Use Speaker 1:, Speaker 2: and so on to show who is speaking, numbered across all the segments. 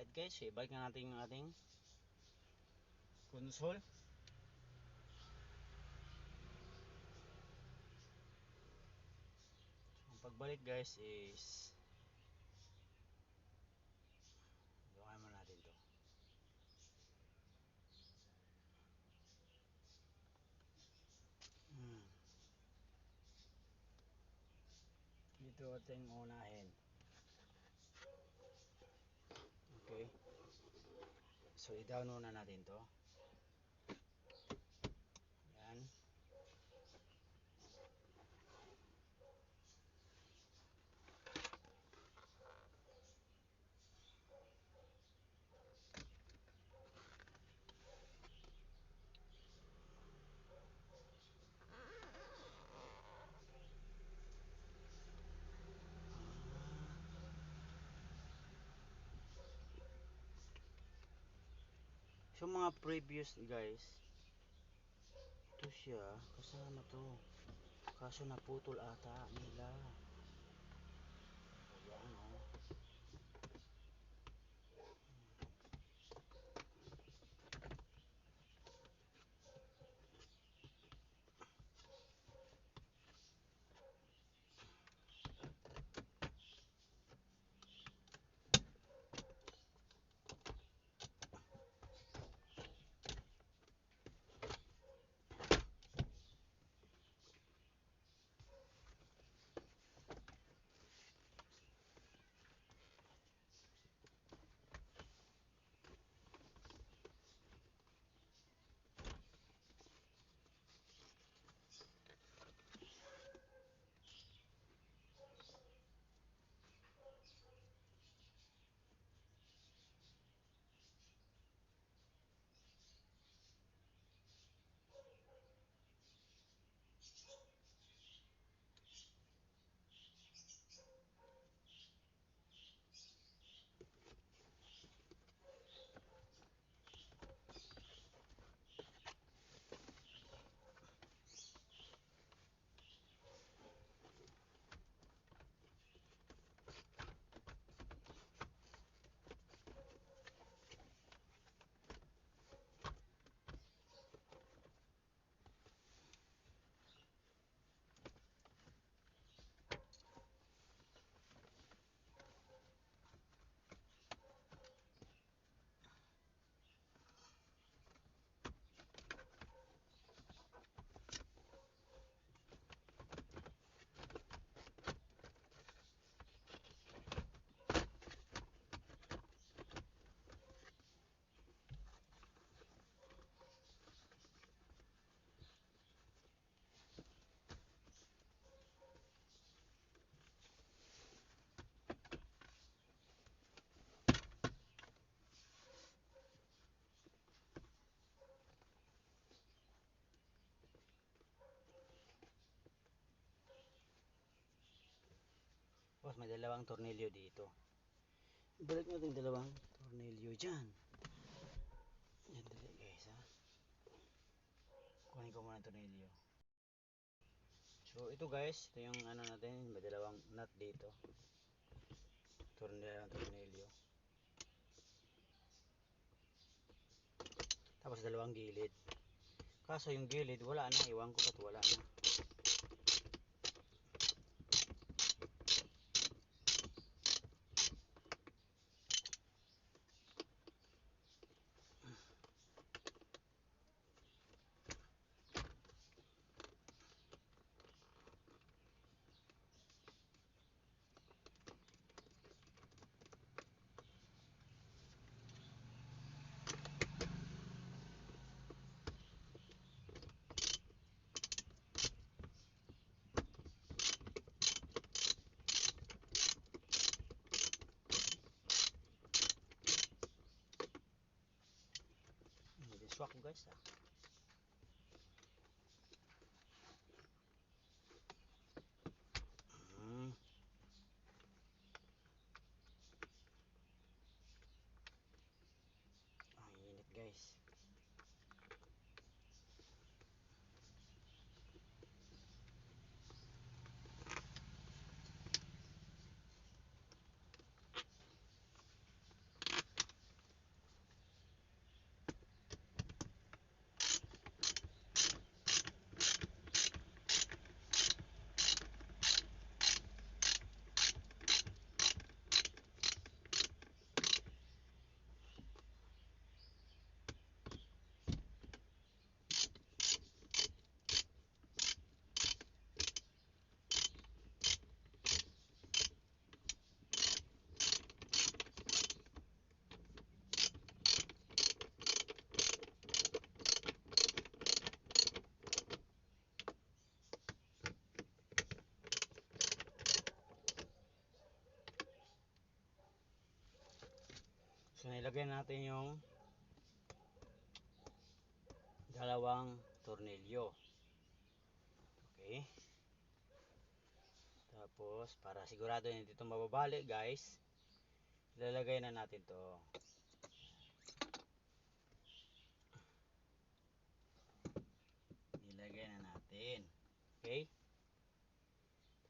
Speaker 1: Alright guys, ibalik na natin yung ating console. Ang pagbalik guys is gawin mo natin to. Dito ating unahin. Okay. So i-download na natin to. Yan. So mga previous guys, ito siya, kasama to. Kaso naputol ata nila. Ayan o. Boss, may dalawang tornilyo dito. Balik natin dalawang tornilyo dyan. Yan dali guys ha. Kunin ko muna tornilyo. So ito guys, ito yung ano natin, may dalawang nut dito. Tornilyo. Tapos dalawang gilid. Kaso yung gilid wala na, iwan ko ba't wala na. Swak ko guys ha. Ang init guys. So nilagay natin yung dalawang tornilyo. Okay. Tapos para sigurado hindi ito mababali guys, ilalagay na natin to. Ilagay na natin. Okay.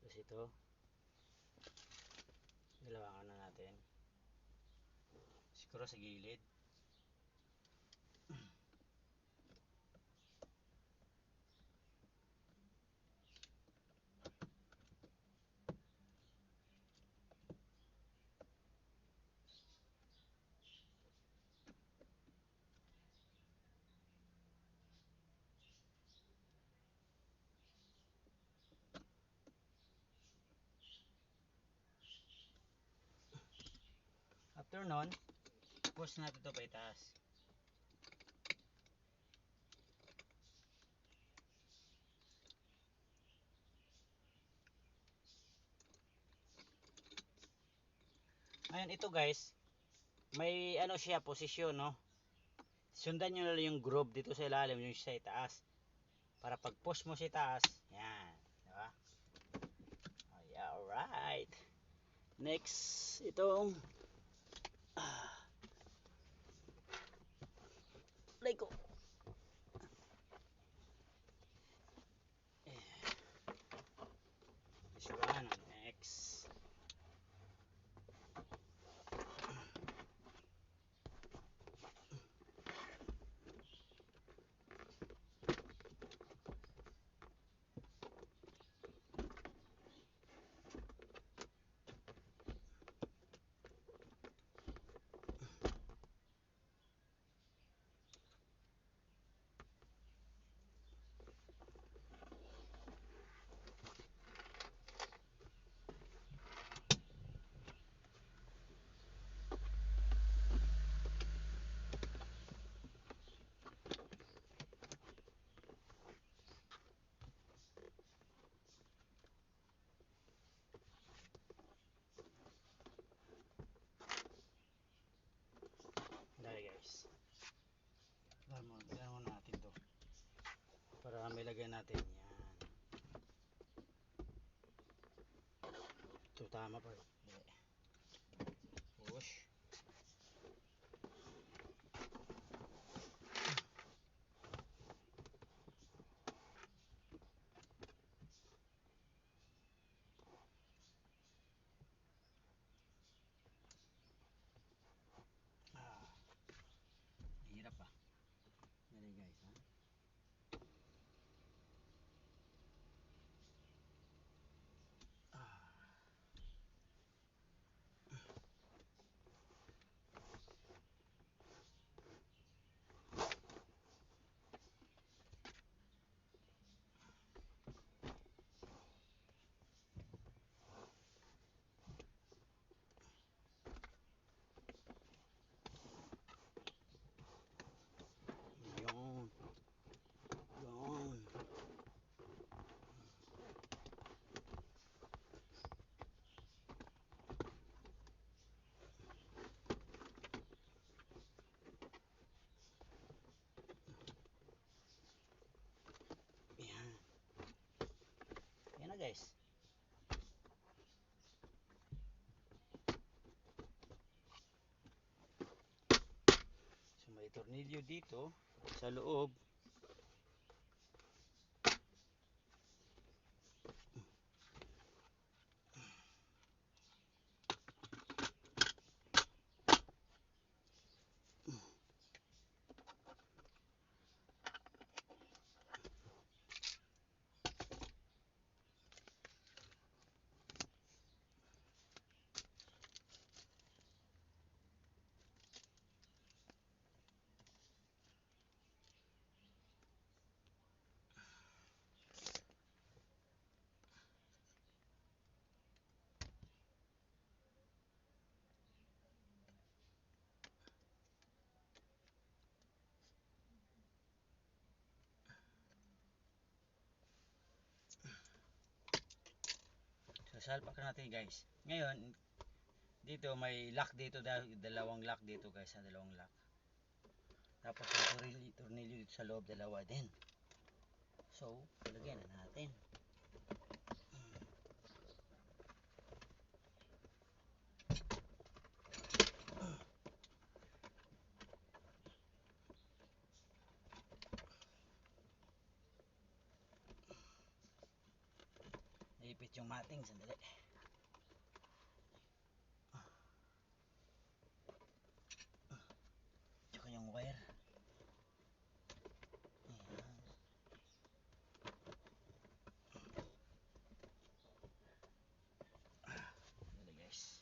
Speaker 1: Tapos ito, dalawangan na natin. Siguro sa gilid. After nun, push natin ito pa itaas. Ngayon ito guys, may ano siya, posisyon, no? Sundan nyo lang yung groove dito sa ilalim, yung sa itaas. Para pag push mo sa itaas, yan. Diba? Oh, yeah, alright. Next, itong Lego. This one, next. Dali guys. Gano'n natin to. Para may lagay natin yan. Ito tama pa. Push. Hirap pa. Dali guys, ha. Yun. Yun. Yan. Yan na guys. So may tornilyo dito sa loob. So salpak natin guys. Ngayon, dito may lock dito, dalawang lock dito guys, dalawang lock. Tapos yung tornilyo dito sa loob, dalawa din. So, lagyan na natin. Ipit yung mating, sandali. Tsaka yung wire. Sandali guys.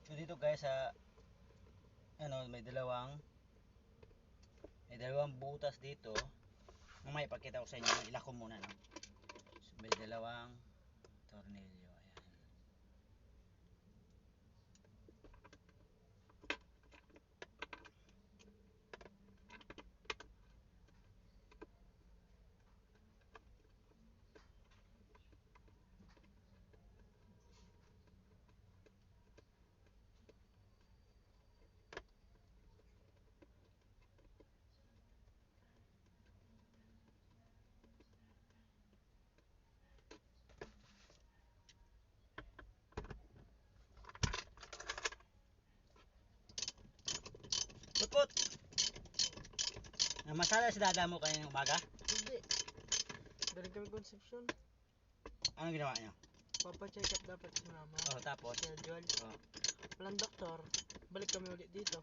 Speaker 1: So dito guys sa may dalawang butas dito. Mamaya ipakita ko sa inyo, ilak ko muna no. So, may dalawang tornilyo. Ayan. Put! Masala si dada mo kanina umaga?
Speaker 2: Hindi. Galing kami Concepcion.
Speaker 1: Anong ginawa niyo?
Speaker 2: Papa-check up dapat si mama.
Speaker 1: Oh, tapos?
Speaker 2: Schedule.
Speaker 1: Oh.
Speaker 2: Walang doktor. Balik kami ulit dito.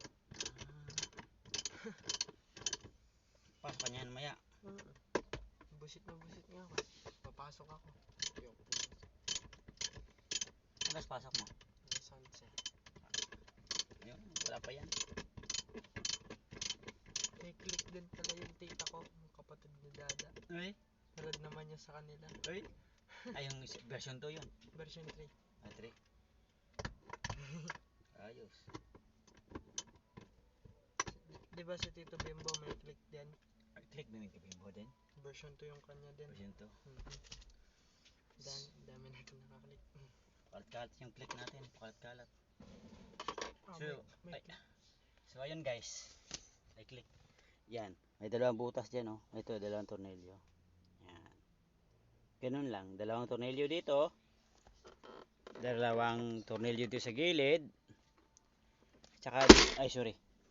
Speaker 1: Pasok ka niyan maya.
Speaker 2: Busit na busit nga ako. Papasok ako. Yung
Speaker 1: Alas pasok mo?
Speaker 2: sunset.
Speaker 1: Ayun, wala pa yan.
Speaker 2: May click din pala yung tita ko. Yung kapatid ni dada.
Speaker 1: Ay?
Speaker 2: Nalad naman niya sa kanila.
Speaker 1: Ay? Ay, yung version 2 yun.
Speaker 2: Version 3.
Speaker 1: Ah, 3. Ayos.
Speaker 2: Diba si Tito Bimbo may click din?
Speaker 1: Click din yung kabimbo din.
Speaker 2: Version 2 yung kanya din.
Speaker 1: Version 2.
Speaker 2: Dami natin nakaklik.
Speaker 1: Kalat-kalat yung click natin. Kalat-kalat.
Speaker 2: Ah,
Speaker 1: So,
Speaker 2: may
Speaker 1: so ayun guys. May click. Yan. May dalawang butas dyan oh. Ito, dalawang tornilyo. Yan. Ganun lang. Dalawang tornilyo dito. Dalawang tornilyo dito sa gilid. Tsaka,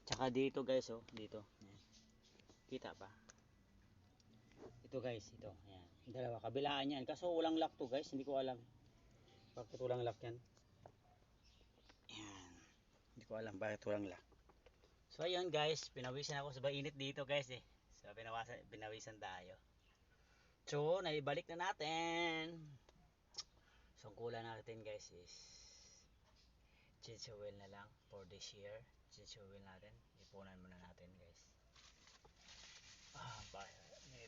Speaker 1: tsaka dito guys oh. Dito. Yan. Kita pa. Ito guys. Ito. Yan. Dalawa. Kabilaan yan. Kaso walang lock to guys. Hindi ko alam. Bakit walang lock yan? Yan. Hindi ko alam bakit walang lock. So ayun guys. Pinawisan ako sa init dito guys eh. So pinawisan tayo. So naibalik na natin. So ang kulang natin guys is chicho wheel na lang for this year. Chicho wheel natin. Ipunan muna natin guys.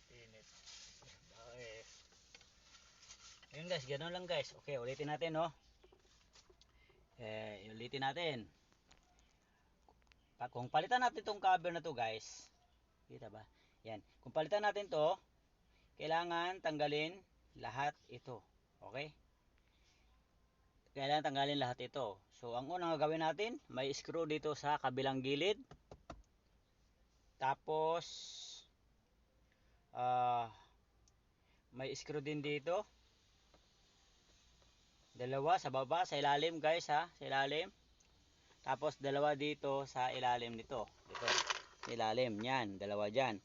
Speaker 1: Init. Bakit? Ayun guys, ganoon lang guys. Okay, ulitin natin no. Ulitin natin. Kung palitan natin itong cover na to guys. Kita ba? Yan. Kung palitan natin to, kailangan tanggalin lahat ito. Okay? Kailangan tanggalin lahat ito. So, ang unang gagawin natin, may screw dito sa kabilang gilid. Tapos, may screw din dito. Dalawa sa baba, sa ilalim guys ha. Sa ilalim. Tapos, dalawa dito sa ilalim nito. Dito. Sa ilalim. Yan. Dalawa dyan.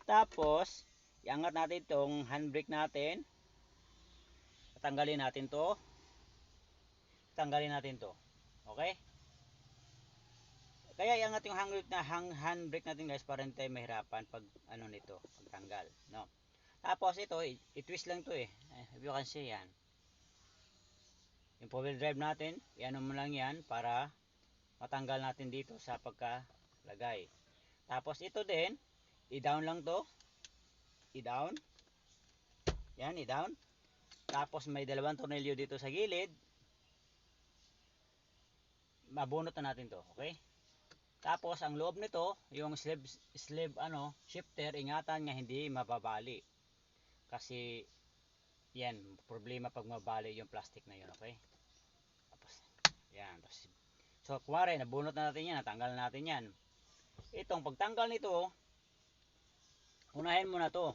Speaker 1: Tapos, iangat natin itong handbrake natin. Tanggalin natin to. Tanggalin natin to. Okay? Kaya iangat yung handbrake natin guys para hindi tayo mahirapan pag nito, pagtanggal, no. Tapos ito, i-twist lang to eh. If you can see yan. Yung 4 wheel drive natin, iano mo lang yan para matanggal natin dito sa pagkalagay. Tapos ito din, i-down lang to. I-down. Yan, i-down. Tapos may dalawang tornilyo dito sa gilid. Mabunot na natin to, okay? Tapos ang loob nito, yung slave shifter, ingatan nga hindi mababali. Kasi yan, problema pag mabali yung plastic na yun, okay? Tapos yan, tapos so kuwari nabunot na natin yan, natanggal na natin yan. Itong pagtanggal nito, unahin mo na to.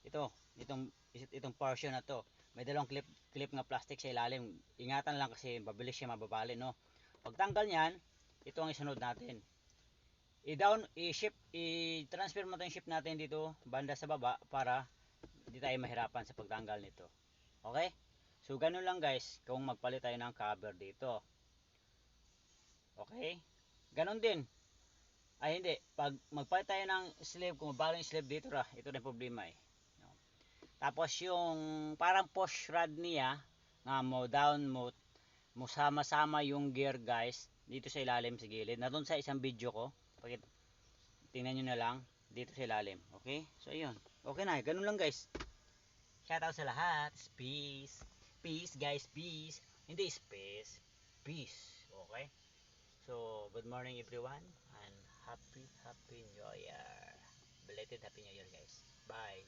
Speaker 1: Itong portion na to. May dalawang clip nga plastic sa ilalim. Ingatan lang kasi mabilis siya mababali, no. Pagtanggal niyan, ito ang isunod natin. I-down, i-shift, i-transfer mo 'tong shift natin dito banda sa baba para hindi tayo mahirapan sa pagtanggal nito. Okay? So ganun lang guys kung magpalit tayo ng cover dito. Okay? Ganun din. Ay hindi, pag magpalit tayo ng sleeve, kung mabali yung sleeve dito ito na yung problema eh. Tapos yung parang push rod niya nga mo down mo sama-sama yung gear guys dito sa ilalim sa gilid. Nandun sa isang video ko. Tingnan nyo na lang dito sa ilalim. Okay? So ayun. Okay na, ganun lang guys. Shoutout sa lahat. Peace. Peace guys, peace. Hindi space. Peace. Okay? So, good morning everyone and happy New Year. Belated Happy New Year guys. Bye.